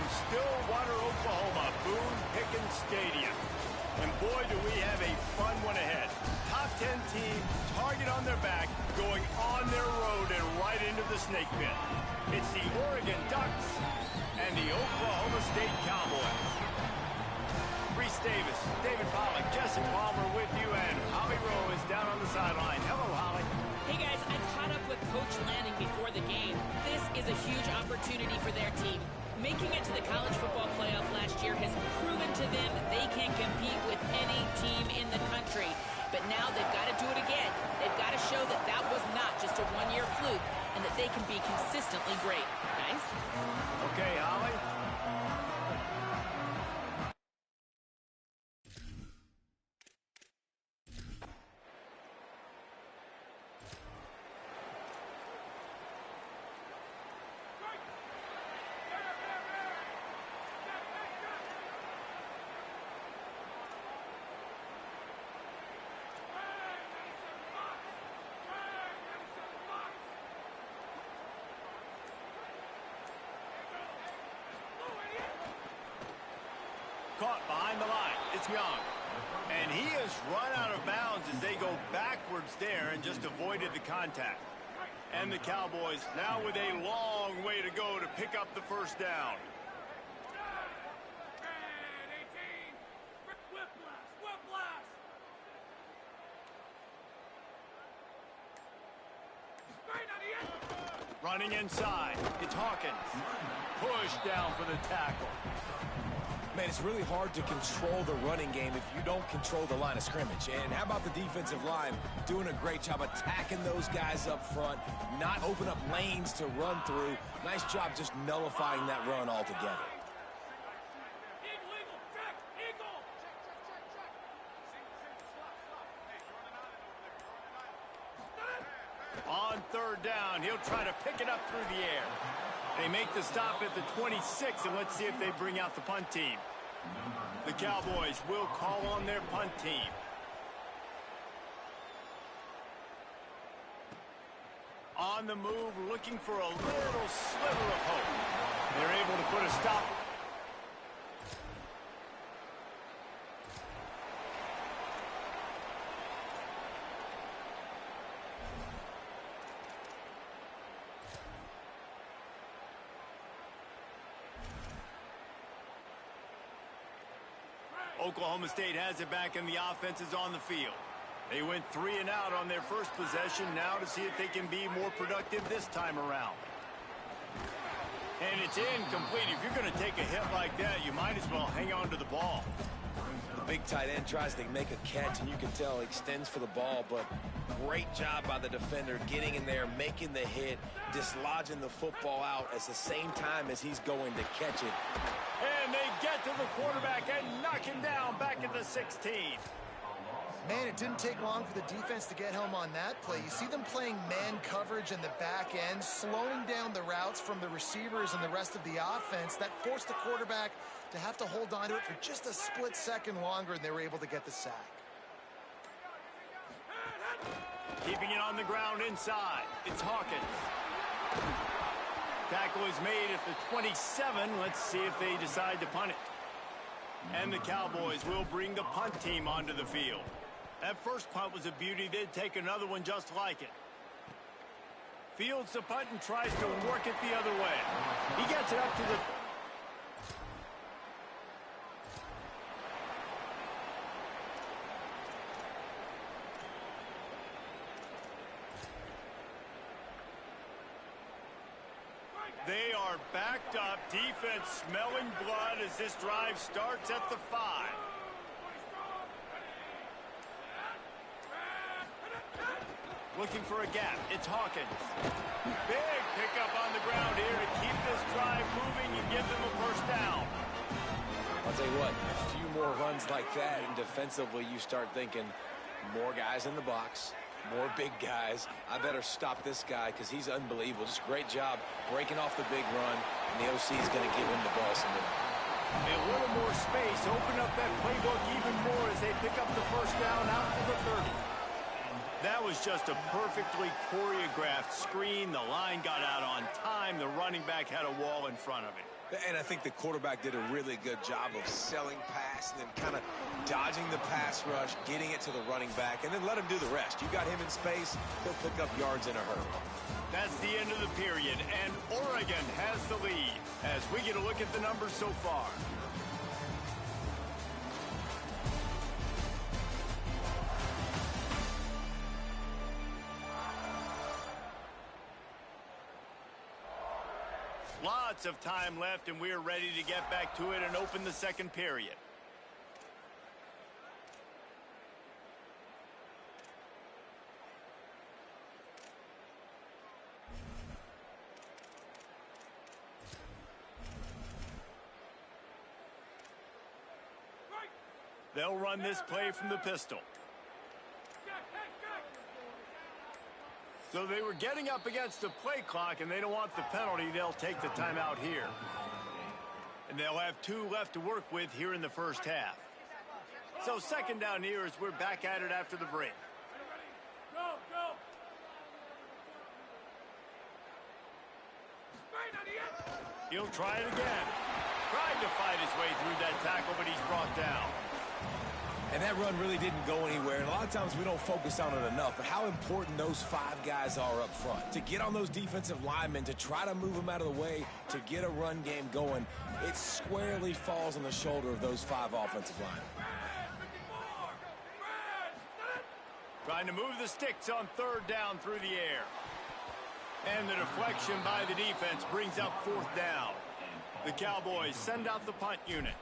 Stillwater, Oklahoma, Boone Pickens Stadium. And boy, do we have a fun one ahead. Top 10 team, target on their back, going on their road and right into the snake pit. It's the Oregon Ducks and the Oklahoma State Cowboys. Reese Davis, David Pollack, Jesse Palmer with you, and Holly Rowe is down on the sideline. Hello, Holly. Hey guys, I caught up with Coach Lanning before the game. This is a huge opportunity for their team. Making it to the college football playoff last year has proven to them they can compete with any team in the country. But now they've got to do it again. They've got to show that that was not just a one-year fluke and that they can be consistently great. Guys? Okay, Holly. Caught behind the line. It's Young. And he has run out of bounds as they go backwards there and just avoided the contact. And the Cowboys now with a long way to go to pick up the first down. Running inside. It's Hawkins. Pushed down for the tackle. Man, it's really hard to control the running game if you don't control the line of scrimmage. And how about the defensive line doing a great job attacking those guys up front, not open up lanes to run through. Nice job just nullifying that run altogether. On third down, he'll try to pick it up through the air. They make the stop at the 26, and let's see if they bring out the punt team. The Cowboys will call on their punt team. On the move, looking for a little sliver of hope. They're able to put a stop. Oklahoma State has it back and the offense is on the field. They went 3 and out on their first possession, now to see if they can be more productive this time around. And it's incomplete. If you're going to take a hit like that, you might as well hang on to the ball. The big tight end tries to make a catch, and you can tell he extends for the ball, but great job by the defender getting in there, making the hit, dislodging the football out at the same time as he's going to catch it. And they get to the quarterback and knock him down back at the 16. Man, it didn't take long for the defense to get home on that play. You see them playing man coverage in the back end, slowing down the routes from the receivers and the rest of the offense. That forced the quarterback to have to hold on to it for just a split second longer, and they were able to get the sack. Keeping it on the ground inside. It's Hawkins. Tackle is made at the 27. Let's see if they decide to punt it. And the Cowboys will bring the punt team onto the field. That first punt was a beauty. They'd take another one just like it. Fields the punt and tries to work it the other way. He gets it up to the... They are backed up. Defense smelling blood as this drive starts at the 5. Looking for a gap. It's Hawkins. Big pickup on the ground here to keep this drive moving and give them a first down. I'll tell you what, a few more runs like that, and defensively you start thinking more guys in the box, more big guys. I better stop this guy because he's unbelievable. Just great job breaking off the big run, and the OC is going to give him the ball some more. A little more space, open up that playbook even more as they pick up the first down out to the 30. That was just a perfectly choreographed screen. The line got out on time. The running back had a wall in front of it. And I think the quarterback did a really good job of selling pass and then kind of dodging the pass rush, getting it to the running back, and then let him do the rest. You got him in space, he'll pick up yards in a hurry. That's the end of the period, and Oregon has the lead as we get a look at the numbers so far. Lots of time left, and we're ready to get back to it and open the second period. They'll run this play from the pistol. So they were getting up against the play clock, and they don't want the penalty. They'll take the timeout here. And they'll have 2 left to work with here in the first half. So second down here as we're back at it after the break. He'll try it again. Tried to fight his way through that tackle, but he's brought down. And that run really didn't go anywhere. And a lot of times we don't focus on it enough, but how important those 5 guys are up front. To get on those defensive linemen, to try to move them out of the way, to get a run game going, it squarely falls on the shoulder of those 5 offensive linemen. Trying to move the sticks on third down through the air. And the deflection by the defense brings up fourth down. The Cowboys send out the punt unit.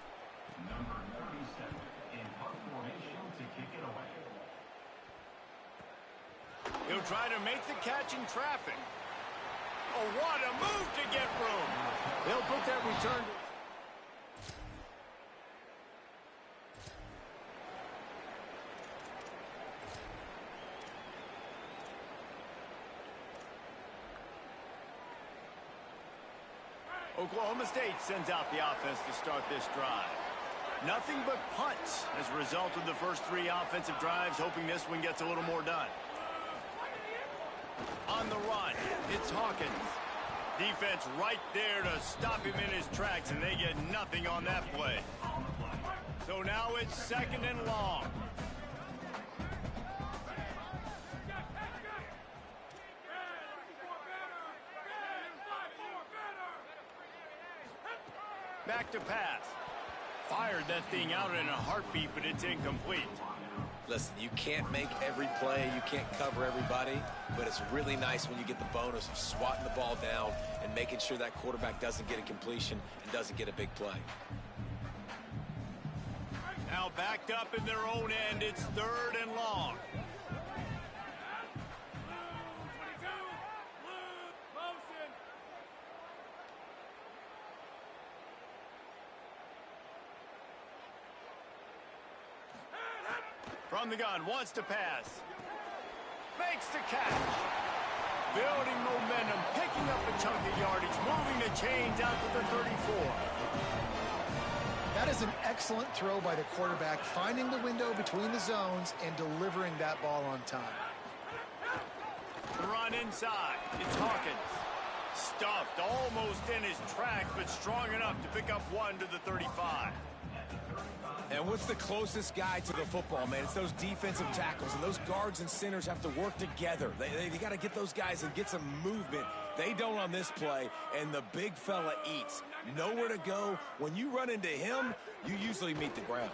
He'll try to make the catch in traffic. Oh, what a move to get room. They'll put that return. Oklahoma State sends out the offense to start this drive. Nothing but punts as a result of the first 3 offensive drives, hoping this one gets a little more done. On the run, it's Hawkins. Defense right there to stop him in his tracks, and they get nothing on that play. So now it's second and long. Back to pass. Fired that thing out in a heartbeat, but it's incomplete. Listen, you can't make every play, you can't cover everybody, but it's really nice when you get the bonus of swatting the ball down and making sure that quarterback doesn't get a completion and doesn't get a big play. Now backed up in their own end, it's third and long. From the gun, wants to pass. Makes the catch. Building momentum, picking up a chunk of yardage, moving the chains out to the 34. That is an excellent throw by the quarterback, finding the window between the zones and delivering that ball on time. Run inside. It's Hawkins. Stuffed almost in his tracks, but strong enough to pick up 1 to the 35. And what's the closest guy to the football, man? It's those defensive tackles, and those guards and centers have to work together. They got to get those guys and get some movement. They don't on this play, and the big fella eats. Nowhere to go. When you run into him, you usually meet the ground.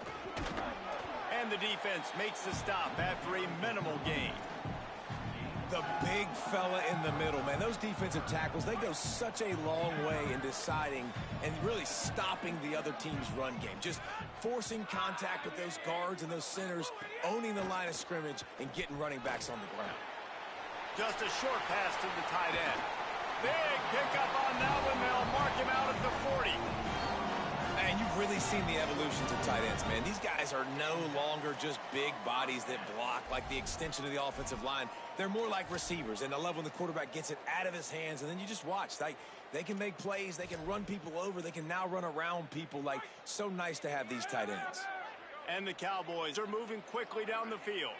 And the defense makes the stop after a minimal gain. The big fella in the middle, man. Those defensive tackles, they go such a long way in deciding and really stopping the other team's run game. Just forcing contact with those guards and those centers, owning the line of scrimmage, and getting running backs on the ground. Just a short pass to the tight end. Big pickup on that one. They'll mark him out at the 40. And you've really seen the evolutions of tight ends, man. These guys are no longer just big bodies that block like the extension of the offensive line. They're more like receivers, and I love when the quarterback gets it out of his hands, and then you just watch. They can make plays. They can run people over. They can now run around people. Like, so nice to have these tight ends. And the Cowboys are moving quickly down the field.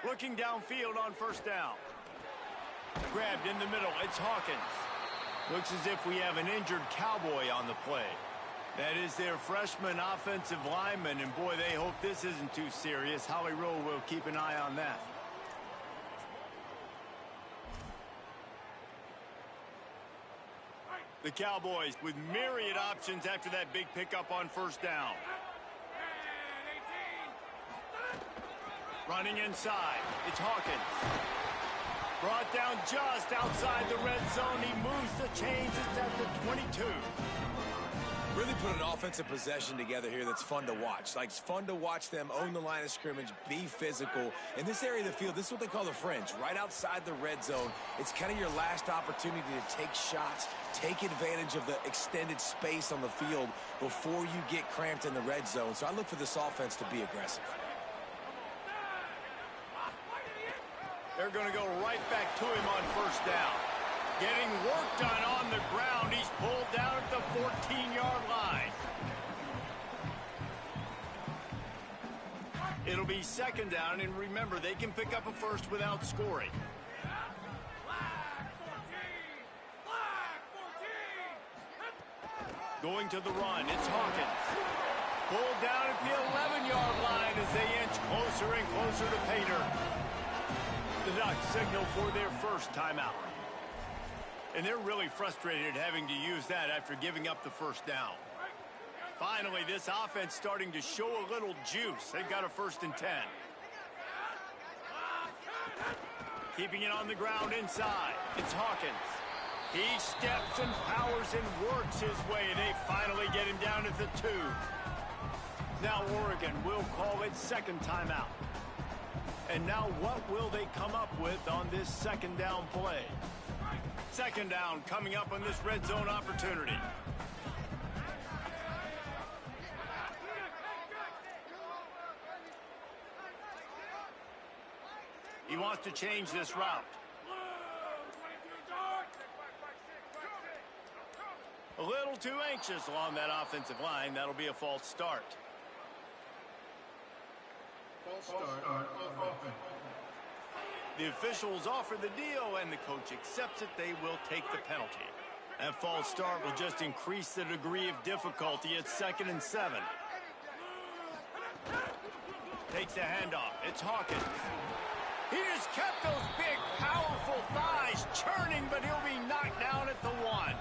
Looking downfield on first down. Grabbed in the middle. It's Hawkins. Looks as if we have an injured Cowboy on the play. That is their freshman offensive lineman, and boy, they hope this isn't too serious. Howie Rowe will keep an eye on that. The Cowboys with myriad options after that big pickup on first down. Running inside. It's Hawkins. Brought down just outside the red zone. He moves the chains. It's at the 22. Really put an offensive possession together here that's fun to watch. Like, it's fun to watch them own the line of scrimmage, be physical. In this area of the field, this is what they call the fringe, right outside the red zone. It's kind of your last opportunity to take shots, take advantage of the extended space on the field before you get cramped in the red zone. So I look for this offense to be aggressive. They're going to go right back to him on first down. Getting work done on the ground. He's pulled down at the 14-yard line. It'll be second down, and remember, they can pick up a first without scoring. Going to the run, it's Hawkins. Pulled down at the 11-yard line as they inch closer and closer to Pater. The Ducks signal for their first timeout. And they're really frustrated having to use that after giving up the first down. Finally, this offense starting to show a little juice. They've got a 1st and 10. Keeping it on the ground inside. It's Hawkins. He steps and powers and works his way. They finally get him down at the 2. Now Oregon will call its second timeout. And now what will they come up with on this second down play? Second down coming up on this red zone opportunity. He wants to change this route. A little too anxious along that offensive line. That'll be a false start. False start. The officials offer the deal, and the coach accepts it. They will take the penalty. That false start will just increase the degree of difficulty. It's 2nd and 7. Takes the handoff. It's Hawkins. He just kept those big, powerful thighs churning, but he'll be knocked down at the 1.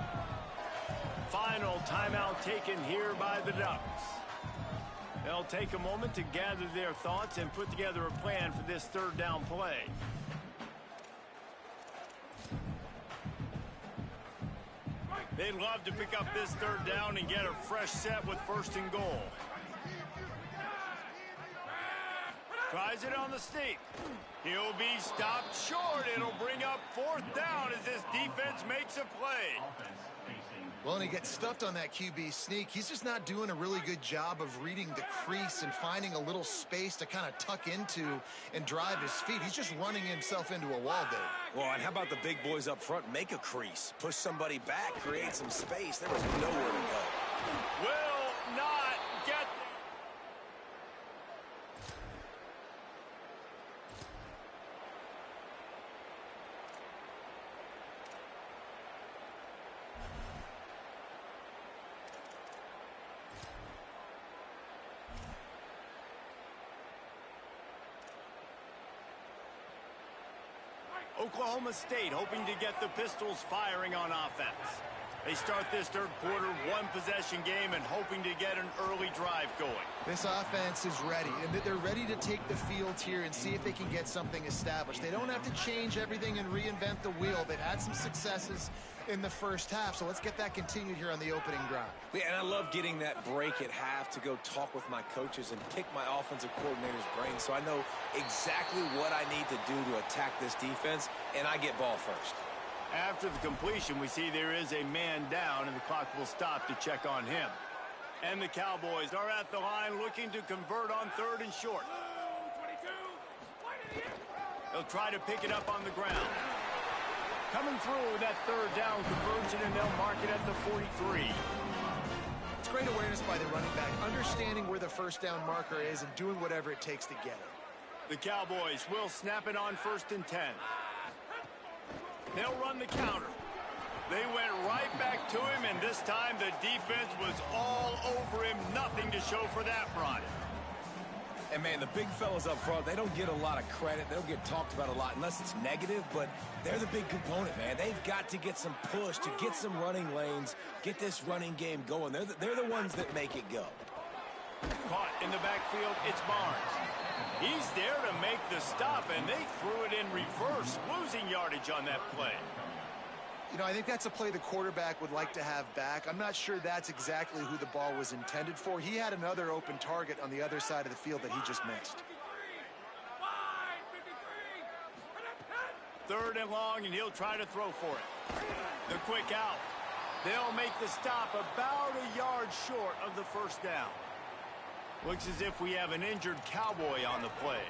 Final timeout taken here by the Ducks. They'll take a moment to gather their thoughts and put together a plan for this third down play. They'd love to pick up this third down and get a fresh set with 1st and goal. Tries it on the sneak. He'll be stopped short. It'll bring up 4th down as this defense makes a play. Well, and he gets stuffed on that QB sneak. He's just not doing a really good job of reading the crease and finding a little space to kind of tuck into and drive his feet. He's just running himself into a wall there. Well, and how about the big boys up front? Make a crease. Push somebody back. Create some space. There was nowhere to go. Will not get... Oklahoma State hoping to get the Pistols firing on offense. They start this third quarter, 1-possession game, and hoping to get an early drive going. This offense is ready, and they're ready to take the field here and see if they can get something established. They don't have to change everything and reinvent the wheel. They've had some successes in the first half, so let's get that continued here on the opening drive. Yeah, and I love getting that break at half to go talk with my coaches and pick my offensive coordinator's brain so I know exactly what I need to do to attack this defense, and I get ball first. After the completion, we see there is a man down, and the clock will stop to check on him. And the Cowboys are at the line looking to convert on 3rd and short. They'll try to pick it up on the ground. Coming through that 3rd down conversion, and they'll mark it at the 43. It's great awareness by the running back, understanding where the 1st down marker is and doing whatever it takes to get it. The Cowboys will snap it on 1st and 10. They'll run the counter. They went right back to him, and this time the defense was all over him. Nothing to show for that run. And, man, the big fellas up front, they don't get a lot of credit. They don't get talked about a lot unless it's negative, but they're the big component, man. They've got to get some push, to get some running lanes, get this running game going. They're the ones that make it go. Caught in the backfield, it's Barnes. He's there to make the stop, and they threw it in reverse, losing yardage on that play. You know, I think that's a play the quarterback would like to have back. I'm not sure that's exactly who the ball was intended for. He had another open target on the other side of the field that he just missed. 3rd and long, and he'll try to throw for it. The quick out. They'll make the stop about a yard short of the first down. Looks as if we have an injured Cowboy on the play.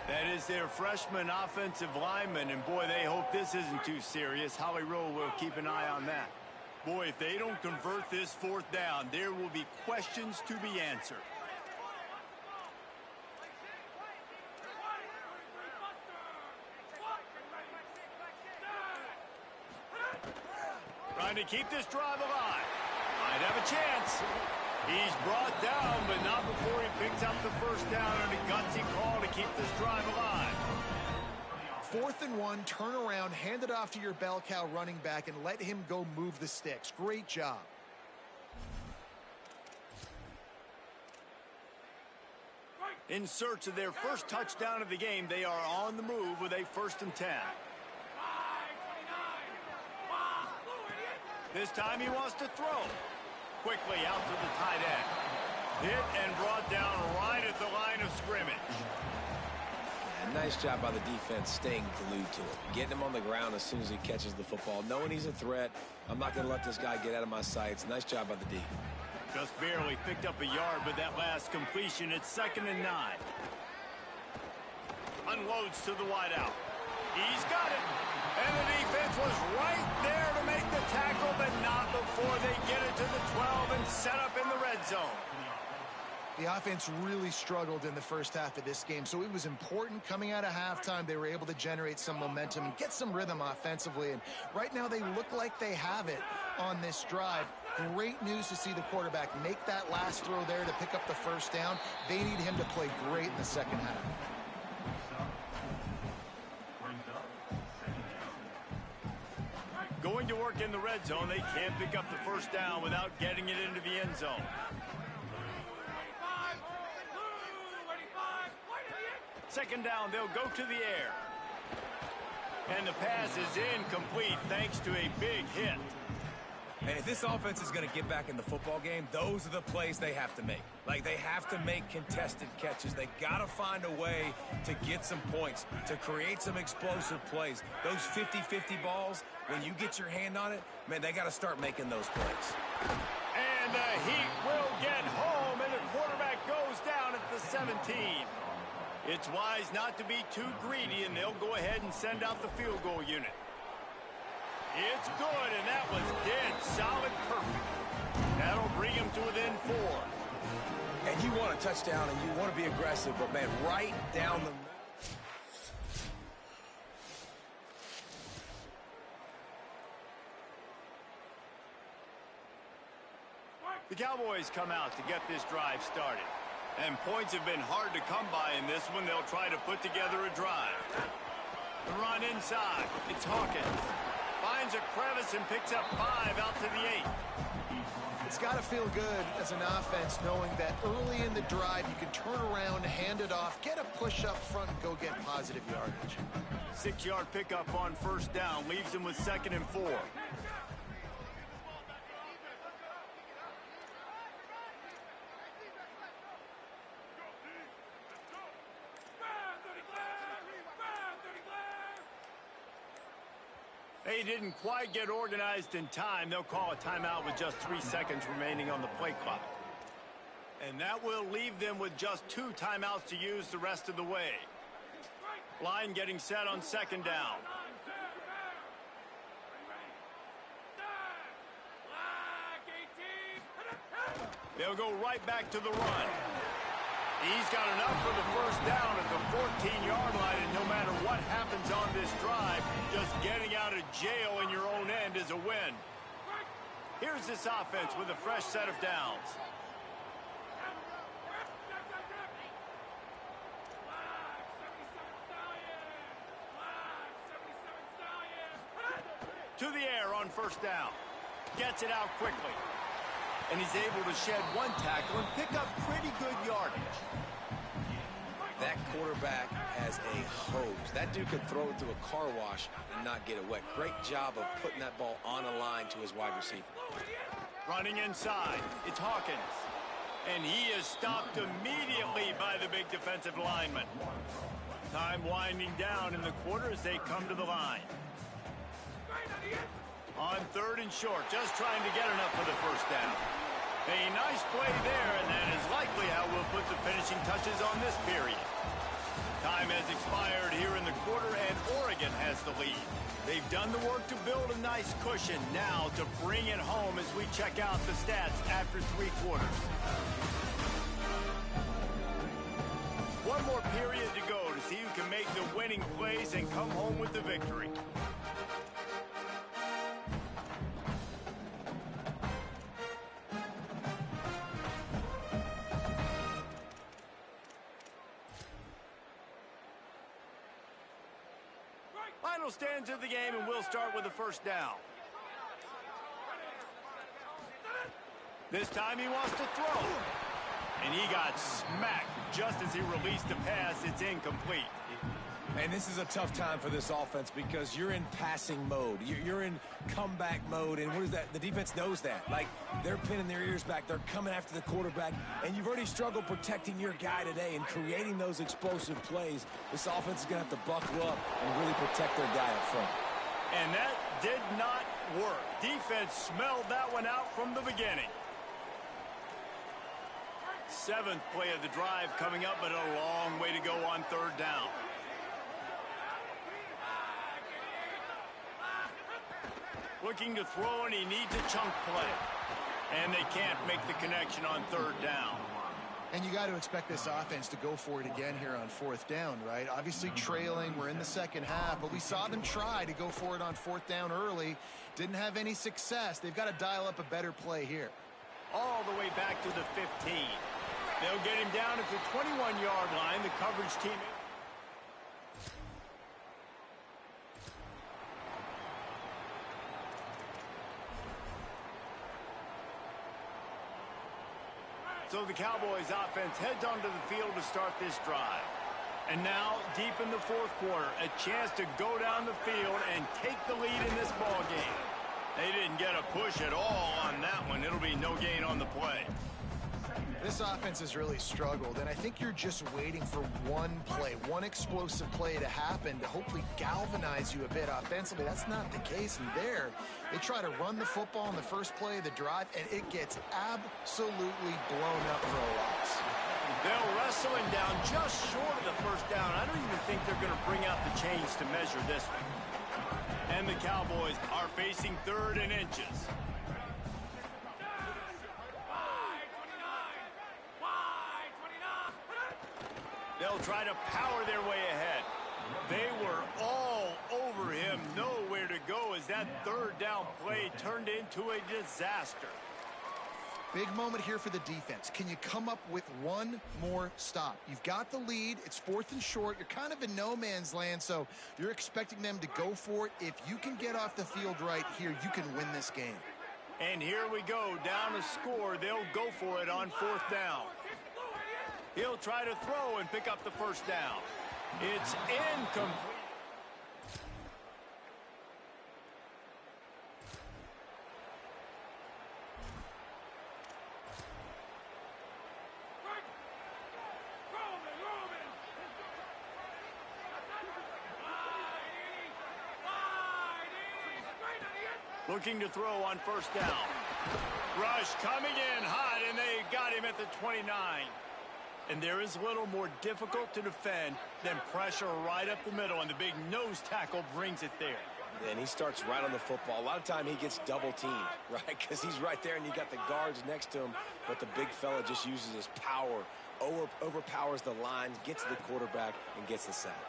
That is their freshman offensive lineman, and boy, they hope this isn't too serious. Howie Rowe will keep an eye on that. Boy, if they don't convert this 4th down, there will be questions to be answered. Trying to keep this drive alive. Might have a chance. He's brought down, but not before he picks up the first down and a gutsy call to keep this drive alive. 4th and 1, turn around, hand it off to your bell cow running back, and let him go move the sticks. Great job. In search of their first touchdown of the game, they are on the move with a 1st and 10. This time he wants to throw. Quickly out to the tight end. Hit and brought down right at the line of scrimmage. And nice job by the defense staying glued to him. Getting him on the ground as soon as he catches the football. Knowing he's a threat. I'm not going to let this guy get out of my sights. Nice job by the D. Just barely picked up a yard with that last completion. It's 2nd and 9. Unloads to the wideout. He's got it. And the defense was right there to make the tackle, but not before they get it to the 12 and set up in the red zone. The offense really struggled in the first half of this game, so it was important coming out of halftime. They were able to generate some momentum and get some rhythm offensively, and right now they look like they have it on this drive. Great news to see the quarterback make that last throw there to pick up the first down. They need him to play great in the second half. Going to work in the red zone, they can't pick up the first down without getting it into the end zone. Second down, they'll go to the air. And the pass is incomplete thanks to a big hit. And if this offense is going to get back in the football game, those are the plays they have to make. Like, they have to make contested catches. They got to find a way to get some points, to create some explosive plays. Those 50-50 balls, when you get your hand on it, man, they got to start making those plays. And the Heat will get home, and the quarterback goes down at the 17. It's wise not to be too greedy, and they'll go ahead and send out the field goal unit. It's good, and that was dead solid perfect. That'll bring him to within 4. And you want a touchdown, and you want to be aggressive, but, man, right down the... The Cowboys come out to get this drive started. And points have been hard to come by in this one. They'll try to put together a drive. The run inside. It's Hawkins. Finds a crevice and picks up 5 out to the 8. It's got to feel good as an offense knowing that early in the drive you can turn around, hand it off, get a push up front, and go get positive yardage. 6-yard pickup on first down leaves them with 2nd and 4. They didn't quite get organized in time. They'll call a timeout with just 3 seconds remaining on the play clock. And that will leave them with just 2 timeouts to use the rest of the way. Line getting set on 2nd down. They'll go right back to the run. He's got enough for the first down at the 14-yard line, and no matter what happens on this drive, just getting out of jail in your own end is a win. Here's this offense with a fresh set of downs. To the air on first down. Gets it out quickly. And he's able to shed one tackle and pick up pretty good yardage. That quarterback has a hose. That dude could throw it through a car wash and not get it wet. Great job of putting that ball on a line to his wide receiver. Running inside, it's Hawkins. And he is stopped immediately by the big defensive lineman. Time winding down in the quarter as they come to the line. On third and short, just trying to get enough for the first down. A nice play there, and that is likely how we'll put the finishing touches on this period. Time has expired here in the quarter, and Oregon has the lead. They've done the work to build a nice cushion. Now to bring it home as we check out the stats after 3 quarters. One more period to go to see who can make the winning plays and come home with the victory. Final stands of the game, and we'll start with the first down. This time he wants to throw. And he got smacked just as he released the pass. It's incomplete. And this is a tough time for this offense because you're in passing mode. You're in comeback mode, and what is that? The defense knows that. Like, they're pinning their ears back. They're coming after the quarterback, and you've already struggled protecting your guy today and creating those explosive plays. This offense is going to have to buckle up and really protect their guy up front. And that did not work. Defense smelled that one out from the beginning. 7th play of the drive coming up, but a long way to go on third down. Looking to throw, and he needs a chunk play. And they can't make the connection on third down. And you got to expect this offense to go for it again here on 4th down, right? Obviously trailing, we're in the second half, but we saw them try to go for it on 4th down early. Didn't have any success. They've got to dial up a better play here. All the way back to the 15. They'll get him down at the 21-yard line. The coverage team... So the Cowboys offense heads onto the field to start this drive. And now, deep in the 4th quarter, a chance to go down the field and take the lead in this ball game. They didn't get a push at all on that one. It'll be no gain on the play. This offense has really struggled, and I think you're just waiting for one play, one explosive play to happen to hopefully galvanize you a bit offensively. That's not the case, and there, they try to run the football in the first play of the drive, and it gets absolutely blown up for a loss. They'll wrestle him down just short of the first down. I don't even think they're going to bring out the chains to measure this one. And the Cowboys are facing 3rd and inches. They'll try to power their way ahead. They were all over him. Nowhere to go as that 3rd down play turned into a disaster. Big moment here for the defense. Can you come up with one more stop? You've got the lead. It's 4th and short. You're kind of in no man's land, so you're expecting them to go for it. If you can get off the field right here, you can win this game. And here we go. Down a score. They'll go for it on 4th down. He'll try to throw and pick up the first down. It's incomplete. Looking to throw on first down. Rush coming in hot, and they got him at the 29. And there is little more difficult to defend than pressure right up the middle, and the big nose tackle brings it there. And he starts right on the football. A lot of time he gets double teamed, right? Because he's right there and you got the guards next to him, but the big fella just uses his power, overpowers the line, gets to the quarterback, and gets the sack.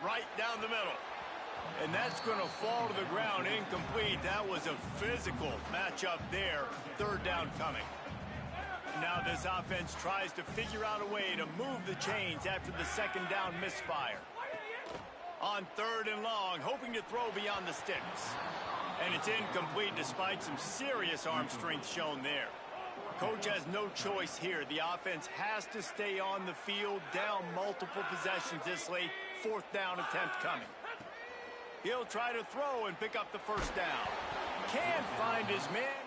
Right down the middle. And that's going to fall to the ground incomplete. That was a physical matchup there. Third down coming. Now this offense tries to figure out a way to move the chains after the second down misfire. On third and long, hoping to throw beyond the sticks. And it's incomplete despite some serious arm strength shown there. Coach has no choice here. The offense has to stay on the field, down multiple possessions this late. Fourth down attempt coming. He'll try to throw and pick up the first down. Can't find his man.